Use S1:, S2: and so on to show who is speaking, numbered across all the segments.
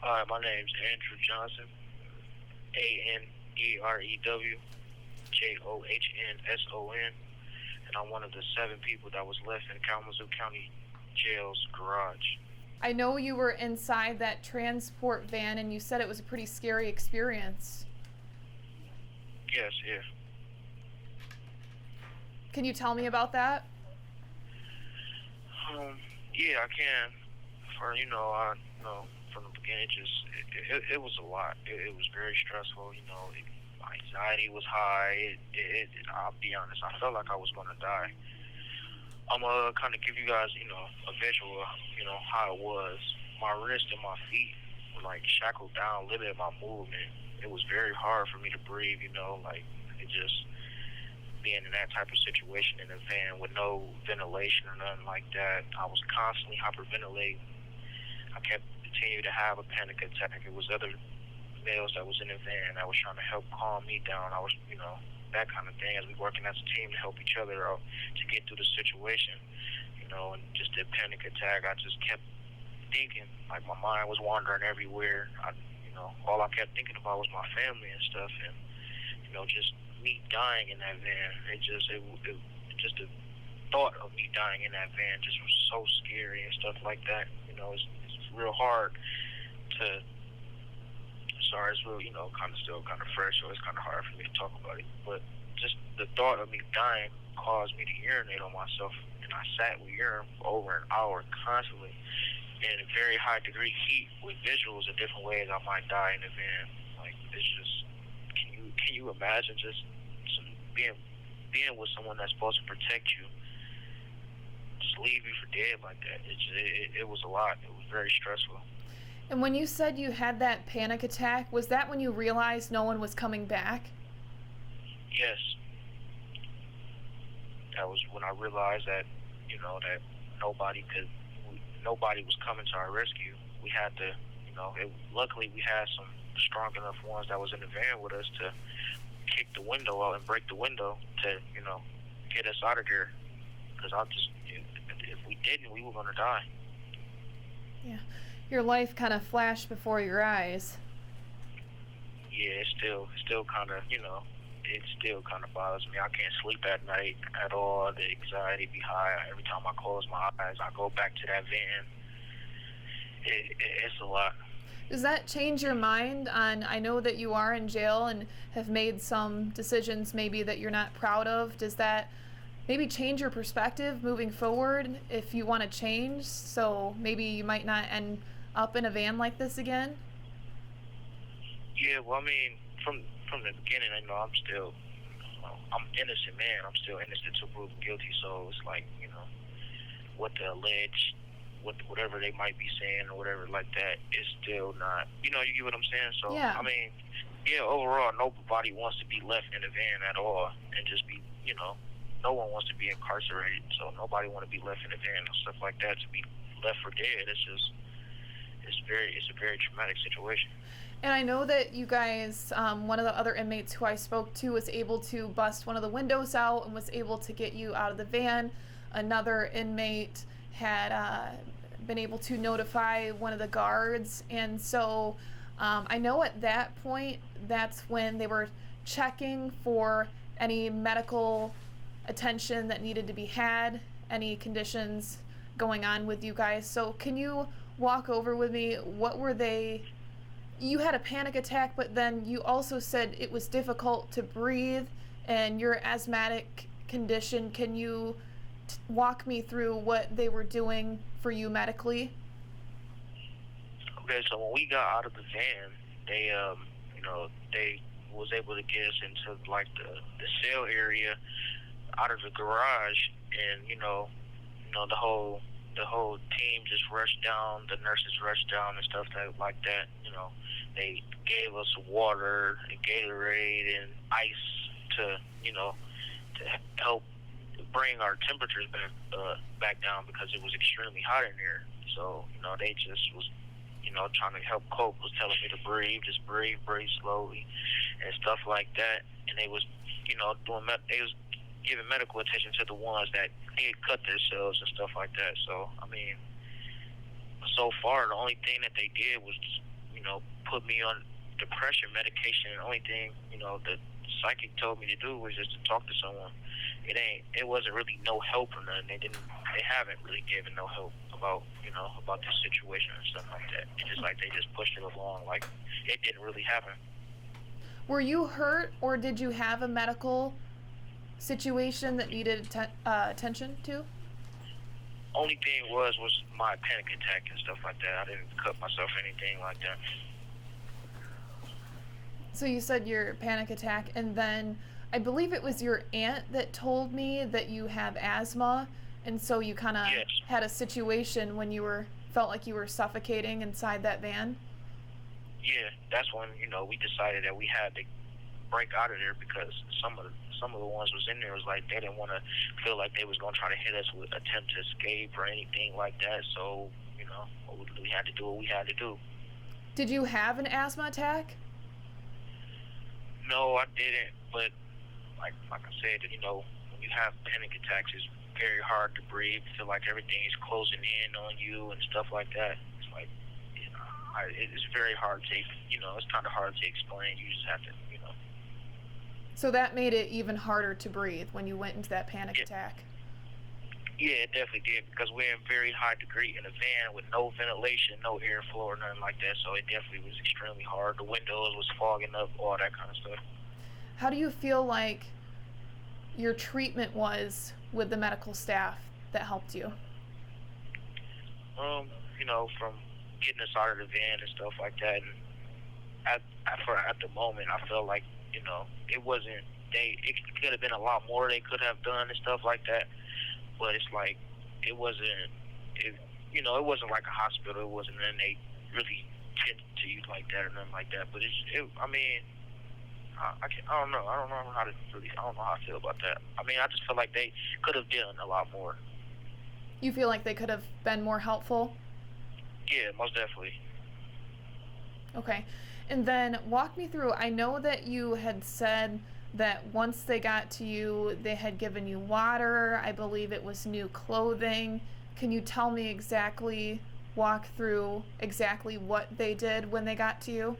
S1: Hi, my name's Andrew Johnson, ANDREWJOHNSON, and I'm one of the 7 people that was left in Kalamazoo County Jail's garage.
S2: I know you were inside that transport van and you said it was a pretty scary experience.
S1: Yes, yeah.
S2: Can you tell me about that?
S1: Yeah, I can. From the beginning, it was a lot. It was very stressful. My anxiety was high. I'll be honest, I felt like I was gonna die. I'm gonna kind of give you guys, a visual, how it was. My wrist and my feet were like shackled down, limited my movement. It was very hard for me to breathe. It just being in that type of situation in a van with no ventilation or nothing like that. I was constantly hyperventilating. I kept continuing to have a panic attack. It was other males that was in the van that was trying to help calm me down. I was, that kind of thing, as we working as a team to help each other out to get through the situation, and just the panic attack. I just kept thinking, like my mind was wandering everywhere. All I kept thinking about was my family and stuff, and just me dying in that van. Just the thought of me dying in that van just was so scary and stuff like that. It's real hard to. Sorry, it's real, kind of still kind of fresh, so it's kind of hard for me to talk about it. But just the thought of me dying caused me to urinate on myself, and I sat with urine for over an hour constantly in a very high degree heat with visuals of different ways I might die in the van. Like, it's just, can you imagine just being with someone that's supposed to protect you, just leave you for dead like that? It was a lot. It was very stressful.
S2: And when you said you had that panic attack, was that when you realized no one was coming back?
S1: Yes. That was when I realized that, that nobody was coming to our rescue. We had to, luckily we had some strong enough ones that was in the van with us to kick the window out and break the window to, get us out of there. Because if we didn't, we were going to die.
S2: Yeah. Your life kind of flashed before your eyes.
S1: Yeah, it still kind of, it still kind of bothers me. I can't sleep at night at all. The anxiety be high. Every time I close my eyes, I go back to that van. It's a lot.
S2: Does that change your mind on, I know that you are in jail and have made some decisions maybe that you're not proud of. Does that maybe change your perspective moving forward if you want to change, so maybe you might not end up in a van like this again?
S1: Yeah, well, I mean, from the beginning, I'm still, I'm innocent, man. I'm still innocent till proven guilty. So it's like, what the alleged, whatever they might be saying or whatever like that is still not, you get what I'm saying? So,
S2: yeah.
S1: I mean, yeah, overall, nobody wants to be left in a van at all and just be, no one wants to be incarcerated. So nobody want to be left in a van and stuff like that, to be left for dead. It's a very traumatic situation.
S2: And I know that you guys, one of the other inmates who I spoke to was able to bust one of the windows out and was able to get you out of the van. Another inmate had been able to notify one of the guards. And so I know at that point, that's when they were checking for any medical attention that needed to be had, any conditions going on with you guys. So can you walk over with me, what were they? You had a panic attack, but then you also said it was difficult to breathe and your asthmatic condition. Can you walk me through what they were doing for you medically?
S1: Okay, so when we got out of the van, they they was able to get us into like the cell area out of the garage, and the whole team just rushed down. The nurses rushed down and stuff like that. They gave us water and Gatorade and ice to help bring our temperatures back down, because it was extremely hot in there. So they just was trying to help cope, was telling me to breathe, just breathe slowly and stuff like that. And they was they was giving medical attention to the ones that did cut themselves and stuff like that. So I mean, so far the only thing that they did was put me on depression medication. The only thing, the psychic told me to do was just to talk to someone. It wasn't really no help or nothing. They haven't really given no help about this situation and stuff like that. It's just like they just pushed it along like it didn't really happen.
S2: Were you hurt, or did you have a medical situation that needed attention to?
S1: Only thing was my panic attack and stuff like that. I didn't cut myself or anything like that.
S2: So you said your panic attack, and then I believe it was your aunt that told me that you have asthma, and so you kind of
S1: Yes.
S2: had a situation when you felt like you were suffocating inside that van.
S1: Yeah, that's when we decided that we had to break out of there because some of the ones was in there was like they didn't want to feel like they was gonna try to hit us with attempt to escape or anything like that. So we had to do what we had to do.
S2: Did you have an asthma attack?
S1: No, I didn't. But like I said, when you have panic attacks, it's very hard to breathe. Feel like everything is closing in on you and stuff like that. It's like it's very hard to it's kind of hard to explain. You just have to
S2: So that made it even harder to breathe when you went into that panic attack.
S1: Yeah, it definitely did because we're in very high degree in a van with no ventilation, no airflow or nothing like that. So it definitely was extremely hard. The windows was fogging up, all that kind of stuff.
S2: How do you feel like your treatment was with the medical staff that helped you?
S1: From getting us out of the van and stuff like that. And at the moment, I felt like, it wasn't, it could have been a lot more they could have done and stuff like that. But it's like, it wasn't like a hospital. It wasn't, and they really tended to you like that or nothing like that. But I don't know. I don't know how I feel about that. I mean, I just feel like they could have done a lot more.
S2: You feel like they could have been more helpful?
S1: Yeah, most definitely.
S2: Okay. And then walk me through, I know that you had said that once they got to you, they had given you water. I believe it was new clothing. Can you tell me walk through exactly what they did when they got to you?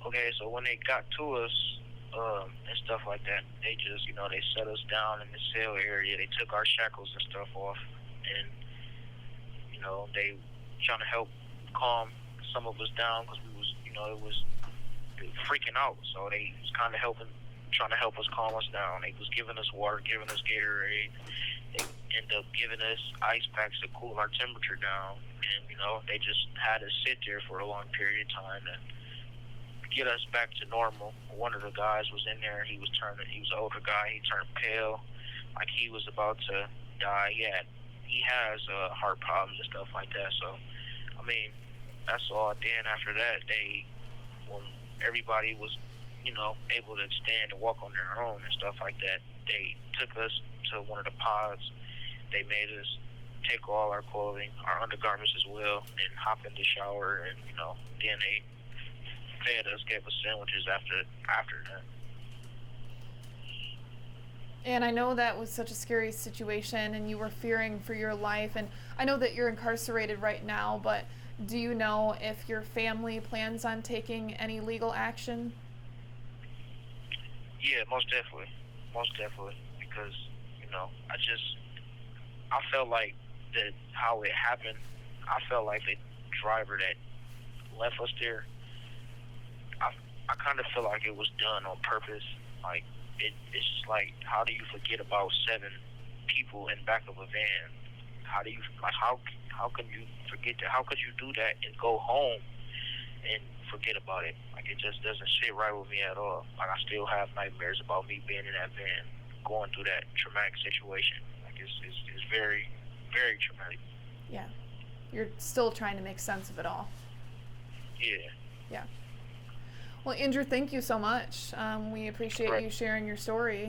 S1: Okay, so when they got to us and stuff like that, they just, they set us down in the cell area. They took our shackles and stuff off, and, they trying to help calm some of us down because we was, it was freaking out. So they was kind of trying to help us calm us down. They was giving us water, giving us Gatorade. They ended up giving us ice packs to cool our temperature down, and they just had us sit there for a long period of time to get us back to normal. One of the guys was in there. He was an older guy. He turned pale, like he was about to die. He has heart problems and stuff like that. So, I mean, that's all. Then after that, when everybody was, able to stand and walk on their own and stuff like that, they took us to one of the pods. They made us take all our clothing, our undergarments as well, and hop in the shower. And then they fed us, gave us sandwiches after that.
S2: And I know that was such a scary situation and you were fearing for your life, and I know that you're incarcerated right now, but do you know if your family plans on taking any legal action?
S1: Yeah, most definitely, because I felt like that how it happened. I felt like the driver that left us there, I kind of feel like it was done on purpose. Like it's just like, how do you forget about 7 people in back of a van? How do you how can you forget that? How could you do that and go home and forget about it? Like, it just doesn't sit right with me at all. Like, I still have nightmares about me being in that van, going through that traumatic situation. Like, it's very, very traumatic.
S2: Yeah. You're still trying to make sense of it all.
S1: Yeah.
S2: Yeah. Well, Andrew, thank you so much. We appreciate you sharing your story.